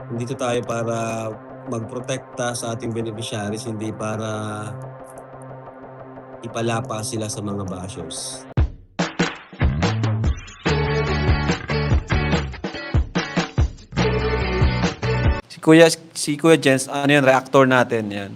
Nandito tayo para magprotekta sa ating beneficiaries, hindi para ipalapa sila sa mga bashers. Si Kuya Jens, ano yan, reactor natin yan.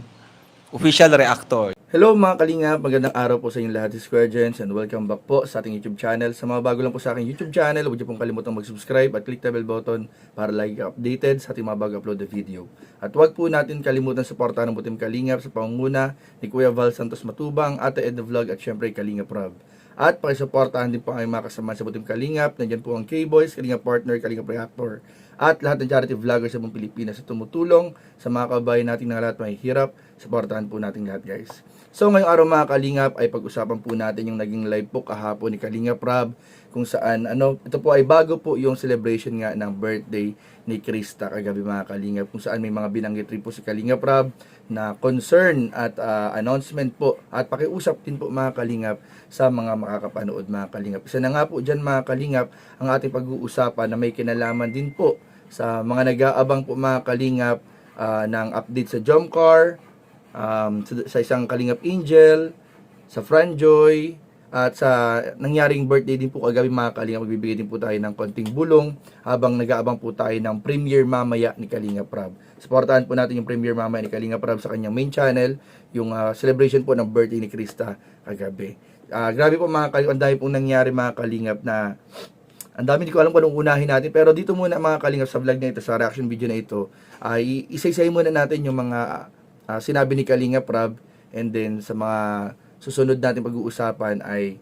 Official reactor. Hello mga kalingap, magandang araw po sa inyong lahat, this is Kuya Jens and welcome back po sa ating YouTube channel. Sa mga bago lang po sa aking YouTube channel, huwag niyo pong kalimutang mag-subscribe at click the bell button para lagi updated sa ating mga bago upload na video. At huwag po natin kalimutan suportahan ng Butim Kalingap sa pangunguna ni Kuya Val Santos Matubang, Ate Ed the Vlog at syempre Kalingap Rob. At pakisuportahan din po ang mga kasama sa Butim Kalingap. Nandiyan po ang K-Boys, Kalingap Partner, Kalingap Reactor at lahat ng charity vloggers sa buong Pilipinas na tumutulong sa mga kabayan natin na lahat may hirap. Suportahan po natin lahat guys. So ngayong araw mga Kalingap ay pag-usapan po natin yung naging live po kahapon ni Kalingap Rob kung saan ito po ay bago po yung celebration nga ng birthday ni Krista kagabi mga Kalingap, kung saan may mga binanggit rin po si Kalingap Rob na concern at announcement po at pakiusap din po mga Kalingap sa mga makakapanood mga Kalingap. Isa na nga po dyan mga Kalingap ang ating pag-uusapan na may kinalaman din po sa mga nag-aabang po mga Kalingap ng update sa Jomcar, sa isang Kalingap Angel, sa Franjoy, at sa nangyaring birthday din po kagabi mga Kalingap. Magbibigay din po tayo ng konting bulong habang nag-aabang po tayo ng premiere mamaya ni Kalingap Rob. Supportahan po natin yung premiere mamaya ni Kalingap Rob sa kanyang main channel, yung celebration po ng birthday ni Krista kagabi. Grabe po mga Kalingap, ang dami pong nangyari mga Kalingap na ang dami, hindi ko alam kung anong unahin natin. Pero dito muna mga Kalingap sa vlog na ito, sa reaction video na ito, ay isa-isay muna natin yung mga sinabi ni Kalingap Rob, and then sa mga susunod natin pag-uusapan ay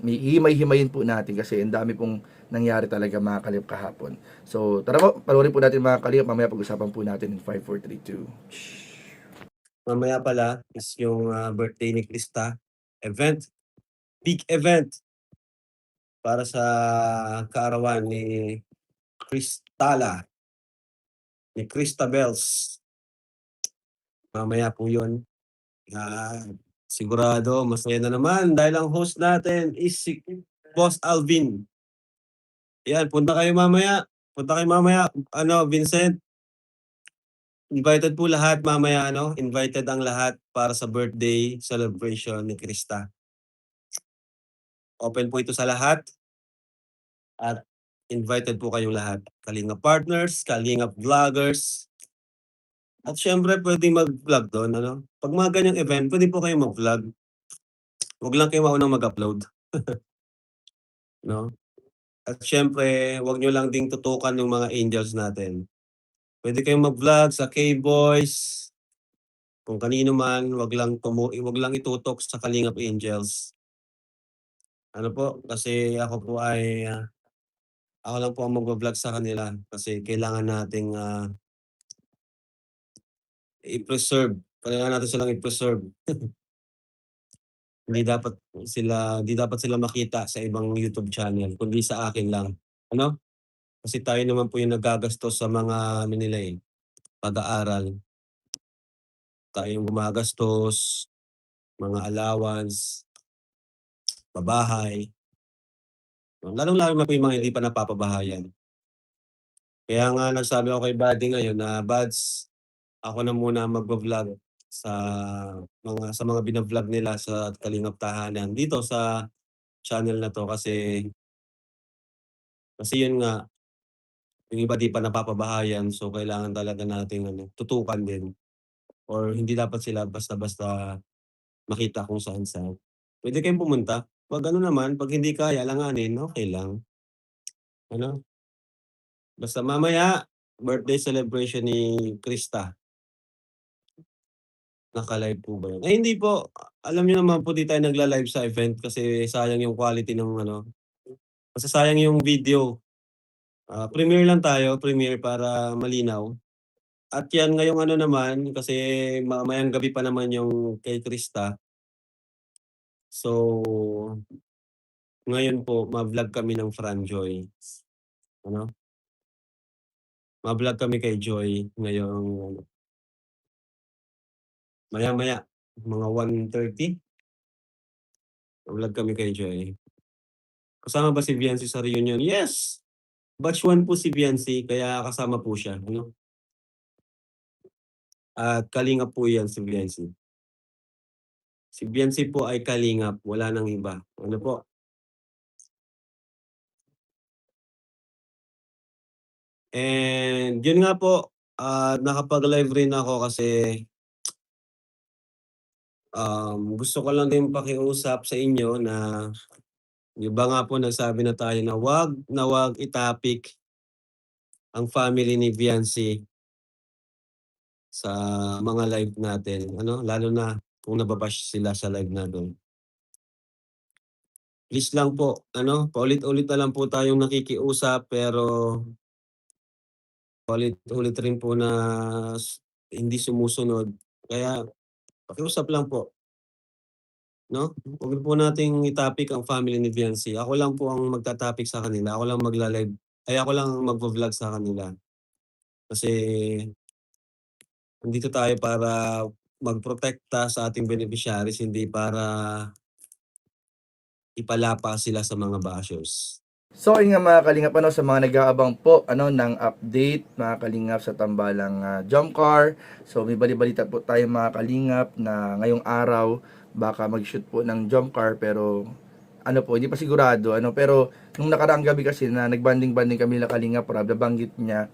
himay-himayin po natin kasi ang dami pong nangyari talaga mga Kalingap kahapon. So tara po, panoorin po natin mga Kalingap, mamaya pag-usapan po natin in 5, 4, 3, 2. Mamaya pala is yung birthday ni Krista event, big event para sa kaarawan ni Kristala, ni Christabels. Mamaya po yun. Sigurado masaya na naman dahil ang host natin is si Boss Alvin. Yan, punta kayo mamaya. Vincent. Invited po lahat mamaya, invited ang lahat para sa birthday celebration ni Krista. Open po ito sa lahat at invited po kayong lahat. Kalingap partners, Kalingap vloggers, at syempre pwedeng mag-vlog doon, Pag mga ganyang event, pwede po kayong mag-vlog. Huwag lang kayo maunang mag-upload. No? At syempre, huwag nyo lang ding tutukan yung mga angels natin. Pwede kayong mag-vlog sa K-Boys, kung kanino man, wag lang itutok sa Kalingap Angels. Ano po, kasi ako po ay ako lang po ang magvo-vlog sa kanila kasi kailangan nating i-preserve. Kailangan natin silang i-preserve. Hindi dapat sila makita sa ibang YouTube channel, kundi sa akin lang. Kasi tayo naman po yung nagagastos sa mga pag-aaral. Tayo yung gumagastos, mga allowance, pabahay. Lalong-lalo na po yung mga hindi pa napapabahayan. Kaya nga nagsabi ako kay Buddy ngayon na, "Buds, ako na muna magvo-vlog sa mga bino-vlog nila sa Kalingap Tahanan dito sa channel na 'to." Kasi yun nga, yung iba di pa napapabahayan, so kailangan talaga nating tutukan din or hindi dapat sila basta-basta makita kung saan-saan. Puwede kayong pumunta, 'pag naman, 'pag hindi kaya alanganin, okey lang. Ano, basta mamaya birthday celebration ni Krista. Naka-live po ba yun? Ay hindi po, alam niyo naman po di tayo nagla-live sa event kasi sayang yung quality ng kasi sayang yung video. Premiere lang tayo, premiere para malinaw. At yan ngayong naman kasi mamayang gabi pa naman yung kay Krista. So, ngayon po ma-vlog kami ng Franjoy. Ma-vlog kami kay Joy ngayong maya-maya, mga 1:30. Ma-vlog kami kay Joy. Kasama ba si Viancy sa reunion? Yes! Batch 1 po si Viancy kaya kasama po siya, at kalingap po 'yan si Biancy. Si Biancy po ay kalingap, wala ng iba. Ano po? And yun nga po, nakapag-live rin ako kasi gusto ko lang din pakiusap sa inyo na, 'di ba nga po nagsabi na tayo na 'wag i-topic ang family ni Biancy sa mga live natin, ano, lalo na kung nababash sila sa live natin. Please lang po, ano, paulit-ulit na lang po tayong nakikiusap pero paulit-ulit rin po na hindi sumusunod. Kaya pakiusap lang po, 'no? Huwag po nating i-topic ang family ni Biancy. Ako lang po ang magta-topic sa kanila, ako lang ako lang magvo-vlog sa kanila. Kasi nandito tayo para magprotekta sa ating beneficiaries, hindi para ipalapa sila sa mga bashers. So ayun nga mga kalingap, sa mga nag-aabang po ng update mga kalingap sa tambalang Jomcar. So may bali-balita po tayo mga kalingap na ngayong araw baka mag-shoot po ng Jomcar, pero hindi pa sigurado pero nung nakaraang gabi kasi na nagbanding-banding kami na kalingap, nabanggit niya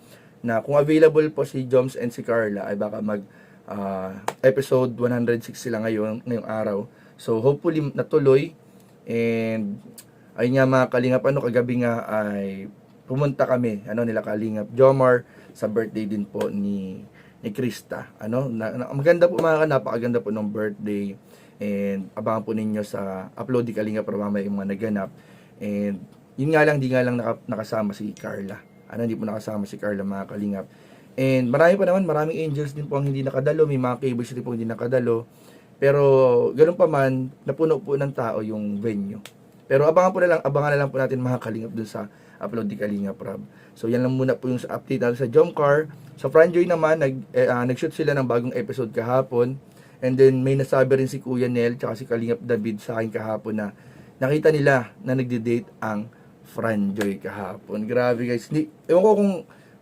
na kung available po si Joms and si Carla ay baka mag episode 106 sila ngayong araw. So hopefully natuloy. And ayun nga mga kalingap, kagabi nga ay pumunta kami nila kalingap Jomar sa birthday din po ni Krista. Maganda po napakaganda po ng birthday, and abangan po ninyo sa upload ni Kalingap para mamaya yung mga naganap. And yun nga lang, di nga lang nakasama si Carla. Hindi po nakasama si Carla mga kalingap. And maraming angels din po ang hindi nakadalo, may mga cables din po hindi nakadalo. Pero ganoon pa man, napuno po ng tao yung venue. Pero abangan na lang po natin mga kalingap dun sa upload ni Kalingap Rob. So yan lang muna po yung update natin sa Jomcar. Sa Franjoy naman, nag-shoot sila ng bagong episode kahapon. And then may nasabi rin si Kuya Nel tsaka si Kalingap David sa akin kahapon na nakita nila na nagde-date ang Franjoy kahapon. Grabe guys. Ewan ko kung,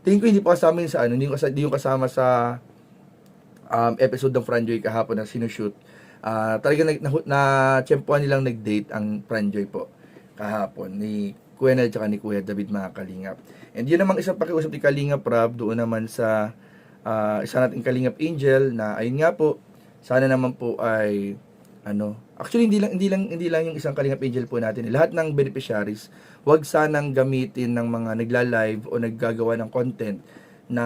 tingin ko hindi pa kasama yun sa hindi yung kasama sa episode ng Franjoy kahapon na sinushoot. Talagang na-tsempuan nilang nag-date ang Franjoy po kahapon ni Kuya Nel tsaka ni Kuya David mga kalingap. And yun namang isang pakiusap ni Kalingap Rob doon naman sa isa nating Kalingap Angel na ayun nga po, sana naman po ay actually hindi lang yung isang Kalingap Angel po natin. Lahat ng beneficiaries, wag sanang gamitin ng mga nagla-live o naggagawa ng content na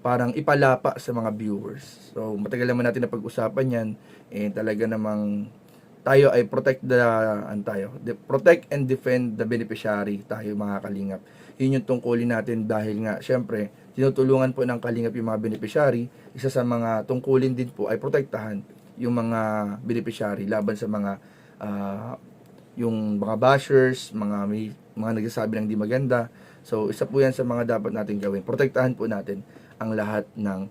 parang ipalapa sa mga viewers. So matagal naman natin na pag-usapan yan, and talaga namang tayo ay protect and defend the beneficiary tayo mga kalingap. Yun yung tungkulin natin dahil nga syempre tinutulungan po ng kalingap yung mga beneficiary. Isa sa mga tungkulin din po ay protektahan yung mga beneficiary laban sa mga yung mga bashers, mga nagsasabi ng di maganda. So isa po yan sa mga dapat natin gawin. Protektahan po natin ang lahat ng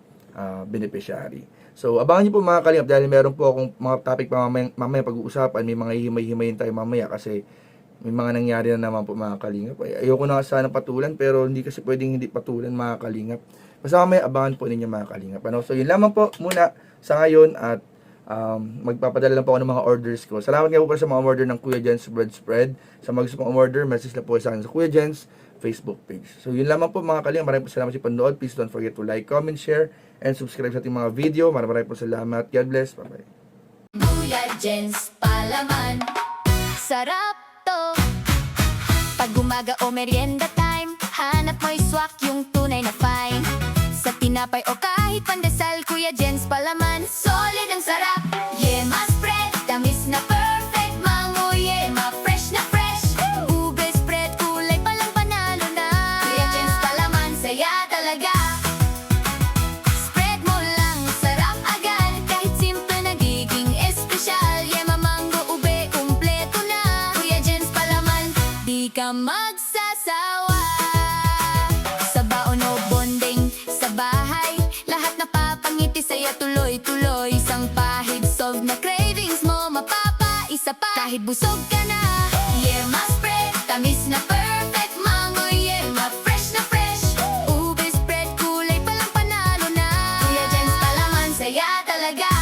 beneficiary. So abangan niyo po mga kalingap dahil meron po akong mga topic pa mamaya pag-uusapan. May mga himay-himayin tayo mamaya kasi may mga nangyari na naman po mga kalingap. Ayoko na sana patulan pero hindi kasi pwedeng hindi patulan mga kalingap. Basta mamaya abangan po ninyo mga kalingap. So yun lamang po muna sa ngayon, at magpapadala lang po ako ng mga orders ko. Salamat nga po sa mga order ng Kuya Jens Bread Spread. Sa mga gusto pong order, message na po sa akin sa Kuya Jens Facebook page. So yun lamang po mga kalingap. Maraming po salamat sa panonood. Please don't forget to like, comment, share, and subscribe sa ating mga video. Maraming po salamat. God bless. Bye-bye. Kuya Jens palaman, sarap to. Pag umaga o merienda time, hanap mo'y swak yung tunay na fine. Sa tinapay o kahit pandesal, Kuya Jens palaman, solid ang sarap. Yema spread, tamis na perfect. Mango yema, fresh na fresh. Ube spread, kulay palang panalo na. Kuya Jens palaman, saya talaga. Spread mo lang, sarap agad. Kahit simple nagiging espesyal. Yema, mango, ube, kumpleto na. Kuya Jens palaman, di ka magsasawa. Sa baon o bonding, sa bahay, lahat napapangiti sa'yo tuloy-tuloy. Isang pahig, solve na cravings mo, mapapaisa pa. Kahit busog ka na, yema spread, tamis na perfect. Mango yema, fresh na fresh. Ube spread, kulay palang panalo na. Kuya Jens palaman, Masaya talaga